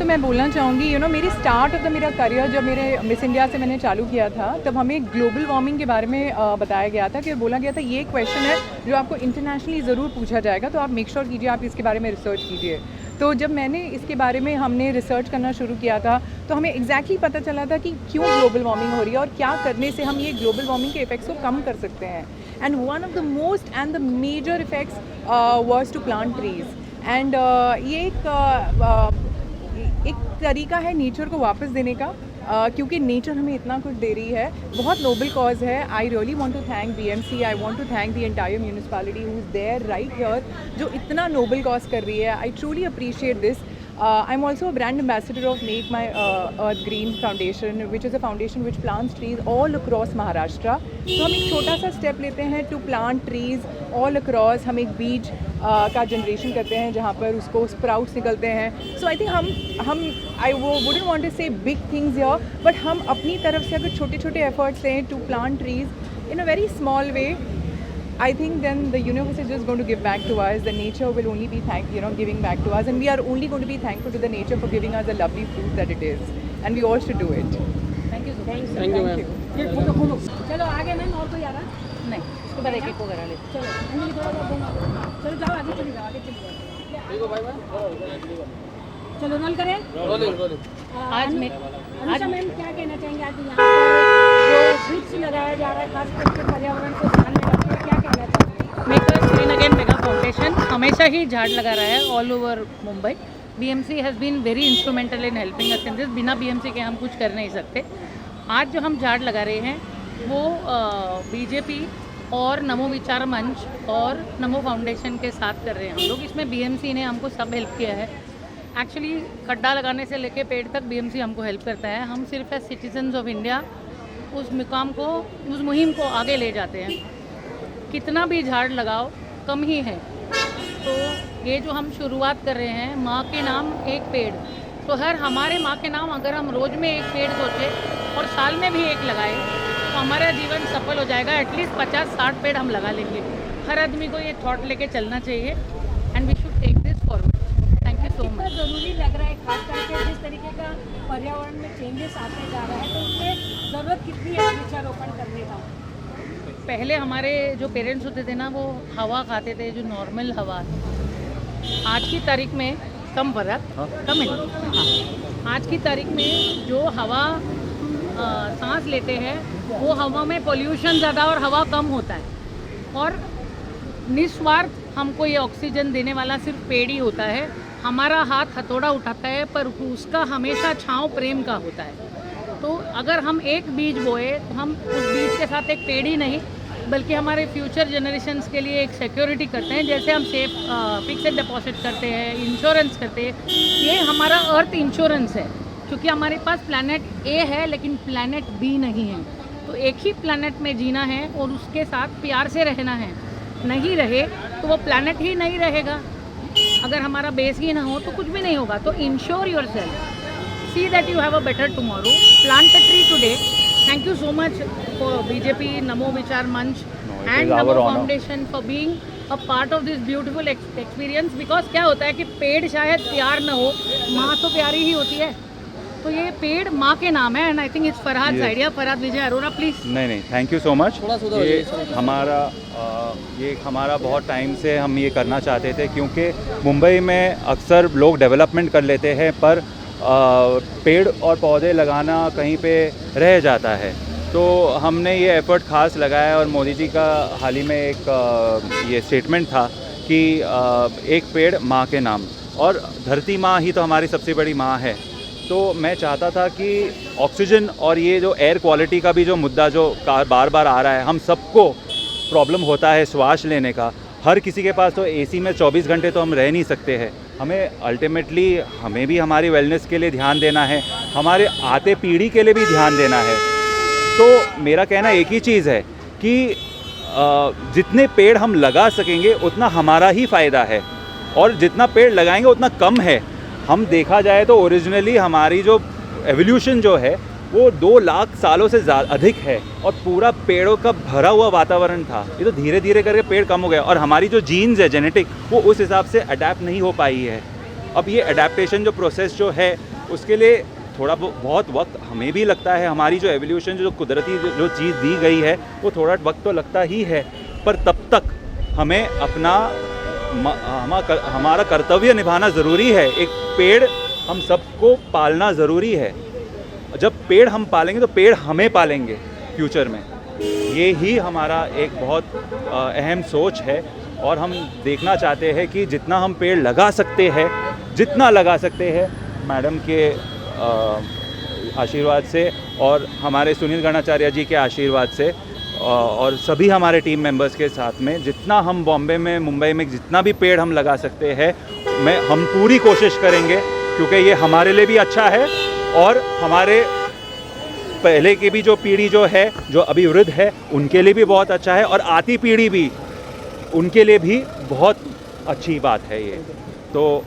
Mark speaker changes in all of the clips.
Speaker 1: मैं बोलना चाहूँगी मेरी स्टार्ट ऑफ द मेरा करियर जब मेरे मिस इंडिया से मैंने चालू किया था तब हमें ग्लोबल वार्मिंग के बारे में बताया गया था कि बोला गया था ये क्वेश्चन है जो आपको इंटरनेशनली ज़रूर पूछा जाएगा, तो आप मेक श्योर कीजिए आप इसके बारे में रिसर्च कीजिए। तो जब मैंने इसके बारे में हमने रिसर्च करना शुरू किया था तो हमें एग्जैक्टली पता चला था कि क्यों ग्लोबल वार्मिंग हो रही है और क्या करने से हम ये ग्लोबल वार्मिंग के इफेक्ट्स को कम कर सकते हैं। And one of the most and the major effects was to plant trees. एंड ये एक तरीका है नेचर को वापस देने का, क्योंकि नेचर हमें इतना कुछ दे रही है। बहुत नोबल कॉज है। I really want to thank BMC, I want to thank the entire municipality who is there right here, जो इतना नोबल कॉज कर रही है। I truly appreciate this. I am also a brand ambassador of make my earth green foundation, which is a foundation which plants trees all across Maharashtra. तो हम एक छोटा सा स्टेप लेते हैं to plant trees all across. हम एक बीज का जनरेशन करते हैं जहाँ पर उसको स्प्राउट्स निकलते हैं। सो आई थिंक हम I wouldn't want to say big things here, but हम अपनी तरफ से अगर छोटे छोटे एफर्ट्स लें to plant trees in a very small way, I think then the universe is just going to give back to us. The nature will only be giving back to us, and we are only going to be thankful to the nature for giving us the lovely fruit that it is, and we all should do it.
Speaker 2: Thank you so much.
Speaker 1: Thank you.
Speaker 2: ये photo चलो आगे ma'am, और कोई आ रहा नहीं, उसके बाद एक एक को करा ले। चलो अंजलि थोड़ा सा घूमो, चलो जाओ आगे चली जाओ, आगे चली जाओ। देखो भाई चलो रोल करें। आज मैम क्या कहना चाहेंगे, आज यहाँ पर जो वृक्ष लगाया जा रहा है खास करके पर्यावरण को ध्यान में रखते हुए, क्या कहना चाहेंगे?
Speaker 3: Makers green again mega foundation हमेशा ही झाड़ लगा रहा है all over Mumbai. BMC has been very instrumental in helping us in this. बिना BMC के हम कुछ कर नहीं सकते। आज जो हम झाड़ लगा रहे हैं वो BJP और नमो विचार मंच और नमो फाउंडेशन के साथ कर रहे हैं हम लोग। इसमें BMC ने हमको सब हेल्प किया है। एक्चुअली खड्डा लगाने से लेके पेड़ तक BMC हमको हेल्प करता है। हम सिर्फ एज सिटीजन्स ऑफ इंडिया उस मुहिम को आगे ले जाते हैं। कितना भी झाड़ लगाओ कम ही है। तो ये जो हम शुरुआत कर रहे हैं माँ के नाम एक पेड़, तो हमारे माँ के नाम अगर हम रोज़ में एक पेड़ सोचें और साल में भी एक लगाए तो हमारा जीवन सफल हो जाएगा। एटलीस्ट 50-60 पेड़ हम लगा लेंगे। हर आदमी को ये थॉट लेके चलना चाहिए and we should take this forward. Thank you so much.
Speaker 2: ज़रूरी लग रहा है खास करके जिस तरीके का पर्यावरण में चेंजेस आते जा रहा है, तो उसमें ज़रूरत कितनी है वृक्षारोपण करने का?
Speaker 3: पहले हमारे जो पेरेंट्स होते थे ना, वो हवा खाते थे जो नॉर्मल हवा है। आज की तारीख में कम फर्क कम है। हाँ, आज की तारीख में जो हवा सांस लेते हैं वो हवा में पोल्यूशन ज़्यादा और हवा कम होता है। और निस्वार्थ हमको ये ऑक्सीजन देने वाला सिर्फ पेड़ ही होता है। हमारा हाथ हथौड़ा उठाता है पर उसका हमेशा छांव प्रेम का होता है। तो अगर हम एक बीज बोए तो हम उस बीज के साथ एक पेड़ ही नहीं बल्कि हमारे फ्यूचर जनरेशन्स के लिए एक सिक्योरिटी करते हैं। जैसे हम सेफ फिक्सेड डिपॉजिट करते हैं, इंश्योरेंस करते हैं, ये हमारा अर्थ इंश्योरेंस है। क्योंकि हमारे पास प्लैनेट ए है लेकिन प्लैनेट बी नहीं है। तो एक ही प्लैनेट में जीना है और उसके साथ प्यार से रहना है। नहीं रहे तो वो प्लैनेट ही नहीं रहेगा। अगर हमारा बेस ही ना हो तो कुछ भी नहीं होगा। तो ensure your self, see that you have a better tomorrow, plant a tree today. Thank you so much for BJP, नमो विचार मंच and NaMo foundation for being a part of this beautiful experience. Because क्या होता है कि पेड़ शायद प्यार ना हो, माँ तो प्यारी ही होती है। तो ये पेड़ माँ के नाम है and I think it's Farhad idea. Farhad Vijay Arora please.
Speaker 4: नहीं, थैंक यू सो मच। ये हमारा बहुत टाइम से हम ये करना चाहते थे, क्योंकि मुंबई में अक्सर लोग डेवलपमेंट कर लेते हैं पर पेड़ और पौधे लगाना कहीं पे रह जाता है। तो हमने ये एफर्ट खास लगाया और मोदी जी का हाल ही में एक ये स्टेटमेंट था कि एक पेड़ माँ के नाम, और धरती माँ ही तो हमारी सबसे बड़ी माँ है। तो मैं चाहता था कि ऑक्सीजन और ये जो एयर क्वालिटी का भी जो मुद्दा जो बार बार आ रहा है, हम सबको प्रॉब्लम होता है श्वास लेने का। हर किसी के पास तो AC में 24 घंटे तो हम रह नहीं सकते हैं। हमें अल्टीमेटली हमें भी हमारी वेलनेस के लिए ध्यान देना है, हमारे आते पीढ़ी के लिए भी ध्यान देना है। तो मेरा कहना एक ही चीज़ है कि जितने पेड़ हम लगा सकेंगे उतना हमारा ही फ़ायदा है, और जितना पेड़ लगाएंगे उतना कम है। हम देखा जाए तो ओरिजिनली हमारी जो एवोल्यूशन जो है वो 2 लाख सालों से अधिक है, और पूरा पेड़ों का भरा हुआ वातावरण था। ये तो धीरे धीरे करके पेड़ कम हो गए, और हमारी जो जीन्स है जेनेटिक वो उस हिसाब से अडेप्ट नहीं हो पाई है। अब ये अडेप्टेशन जो प्रोसेस जो है उसके लिए थोड़ा बहुत वक्त हमें भी लगता है। हमारी जो एवोल्यूशन, जो कुदरती जो चीज़ दी गई है, वो थोड़ा वक्त तो लगता ही है, पर तब तक हमें अपना हमारा कर्तव्य निभाना ज़रूरी है। एक पेड़ हम सबको पालना ज़रूरी है। जब पेड़ हम पालेंगे तो पेड़ हमें पालेंगे फ्यूचर में। ये ही हमारा एक बहुत अहम सोच है और हम देखना चाहते हैं कि जितना हम पेड़ लगा सकते हैं, जितना लगा सकते हैं, मैडम के आशीर्वाद से और हमारे सुनील गणाचार्य जी के आशीर्वाद से और सभी हमारे टीम मेंबर्स के साथ में, जितना हम बॉम्बे में, मुंबई में जितना भी पेड़ हम लगा सकते हैं, हम पूरी कोशिश करेंगे, क्योंकि ये हमारे लिए भी अच्छा है और हमारे पहले की भी जो पीढ़ी जो है, जो अभी वृद्ध है, उनके लिए भी बहुत अच्छा है और आती पीढ़ी भी, उनके लिए भी बहुत अच्छी बात है ये। तो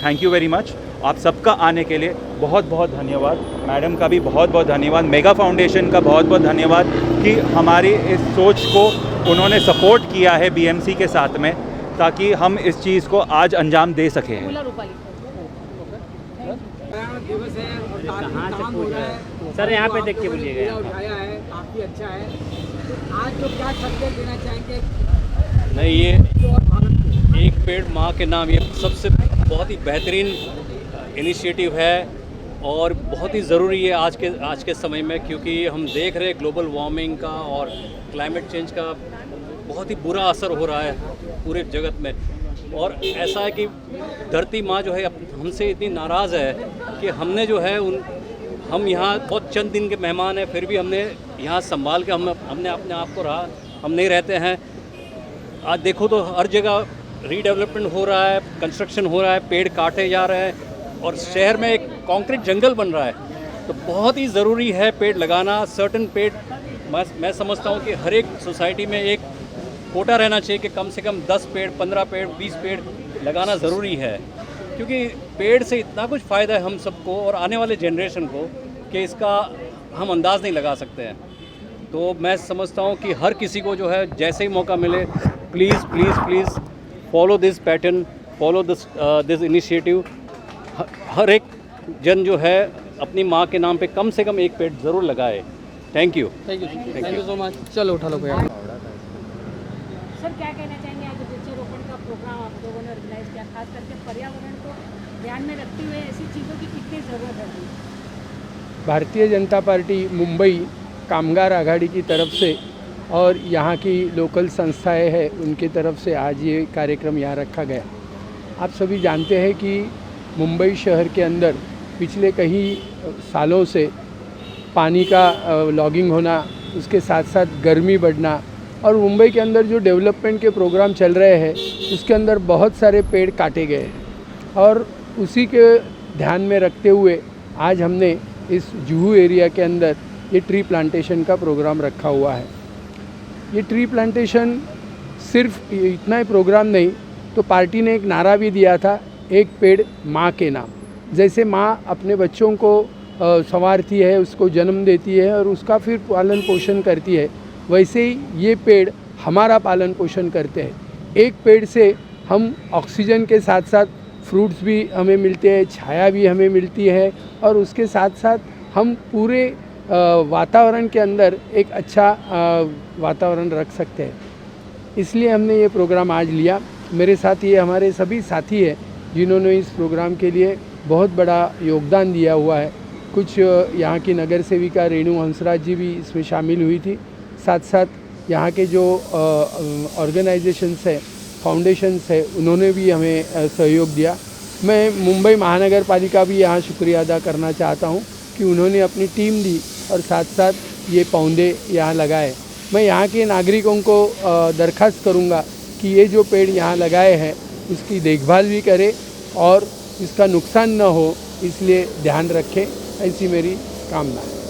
Speaker 4: थैंक यू वेरी मच। आप सबका आने के लिए बहुत बहुत धन्यवाद। मैडम का भी बहुत बहुत धन्यवाद। मेगा फाउंडेशन का बहुत बहुत धन्यवाद कि हमारी इस सोच को उन्होंने सपोर्ट किया है बीएमसी के साथ में, ताकि हम इस चीज़ को आज अंजाम दे सकें।
Speaker 5: दिवस है और कहाँ से पूछ रहे हैं
Speaker 6: सर, यहाँ पे देख के बोलिएगा।
Speaker 5: उठाया है, काफ़ी अच्छा है। तो आज जो क्या संदेश देना चाहेंगे?
Speaker 6: नहीं, ये
Speaker 5: और भारत को
Speaker 6: एक पेड़ माँ के नाम, ये सबसे बहुत ही बेहतरीन इनिशिएटिव है और बहुत ही ज़रूरी है आज के समय में, क्योंकि हम देख रहे हैं ग्लोबल वार्मिंग का और क्लाइमेट चेंज का बहुत ही बुरा असर हो रहा है पूरे जगत में। और ऐसा है कि धरती माँ जो है हमसे इतनी नाराज़ है कि हमने जो है हम यहाँ बहुत चंद दिन के मेहमान हैं, फिर भी हमने यहाँ संभाल के हमने अपने आप को रहा, हम नहीं रहते हैं। आज देखो तो हर जगह रीडेवलपमेंट हो रहा है, कंस्ट्रक्शन हो रहा है, पेड़ काटे जा रहे हैं और शहर में एक कंक्रीट जंगल बन रहा है। तो बहुत ही ज़रूरी है पेड़ लगाना। सर्टन पेड़ मैं समझता हूँ कि हर एक सोसाइटी में एक कोटा रहना चाहिए कि कम से कम 10 पेड़, 15 पेड़, 20 पेड़ लगाना ज़रूरी है, क्योंकि पेड़ से इतना कुछ फ़ायदा है हम सबको और आने वाले जनरेशन को कि इसका हम अंदाज़ नहीं लगा सकते हैं। तो मैं समझता हूँ कि हर किसी को जो है जैसे ही मौका मिले, please please please follow this pattern, follow this initiative. हर एक जन जो है अपनी माँ के नाम पे कम से कम एक पेड़ ज़रूर लगाए। Thank you
Speaker 5: so much. चलो उठा लो भैया।
Speaker 2: सर, क्या कहना चाहेंगे आज वृक्षारोपण का प्रोग्राम आप लोगों ने ऑर्गेनाइज किया, खास करके पर्यावरण को ध्यान में रखते हुए ऐसी चीज़ों की कितनी ज़रूरत है?
Speaker 7: भारतीय जनता पार्टी मुंबई कामगार आघाड़ी की तरफ से और यहाँ की लोकल संस्थाएं हैं उनकी तरफ से आज ये कार्यक्रम यहाँ रखा गया। आप सभी जानते हैं कि मुंबई शहर के अंदर पिछले कई सालों से पानी का लॉगिंग होना, उसके साथ साथ गर्मी बढ़ना और मुंबई के अंदर जो डेवलपमेंट के प्रोग्राम चल रहे हैं उसके अंदर बहुत सारे पेड़ काटे गए हैं और उसी के ध्यान में रखते हुए आज हमने इस जुहू एरिया के अंदर ये ट्री प्लांटेशन का प्रोग्राम रखा हुआ है। ये ट्री प्लांटेशन सिर्फ इतना ही प्रोग्राम नहीं, तो पार्टी ने एक नारा भी दिया था, एक पेड़ माँ के नाम। जैसे माँ अपने बच्चों को संवारती है, उसको जन्म देती है और उसका फिर पालन पोषण करती है, वैसे ही ये पेड़ हमारा पालन पोषण करते हैं। एक पेड़ से हम ऑक्सीजन के साथ साथ फ्रूट्स भी हमें मिलते हैं, छाया भी हमें मिलती है और उसके साथ साथ हम पूरे वातावरण के अंदर एक अच्छा वातावरण रख सकते हैं। इसलिए हमने ये प्रोग्राम आज लिया। मेरे साथ ये हमारे सभी साथी हैं जिन्होंने इस प्रोग्राम के लिए बहुत बड़ा योगदान दिया हुआ है। कुछ यहाँ की नगर सेविका रेणु हंसराज जी भी इसमें शामिल हुई थी। साथ साथ यहाँ के जो ऑर्गेनाइजेशंस है, फाउंडेशंस है, उन्होंने भी हमें सहयोग दिया। मैं मुंबई महानगर पालिका भी यहाँ शुक्रिया अदा करना चाहता हूँ कि उन्होंने अपनी टीम दी और साथ साथ ये पौधे यहाँ लगाए। मैं यहाँ के नागरिकों को दरख्वास्त करूँगा कि ये जो पेड़ यहाँ लगाए हैं उसकी देखभाल भी करें और इसका नुकसान न हो, इसलिए ध्यान रखें, ऐसी मेरी कामना है।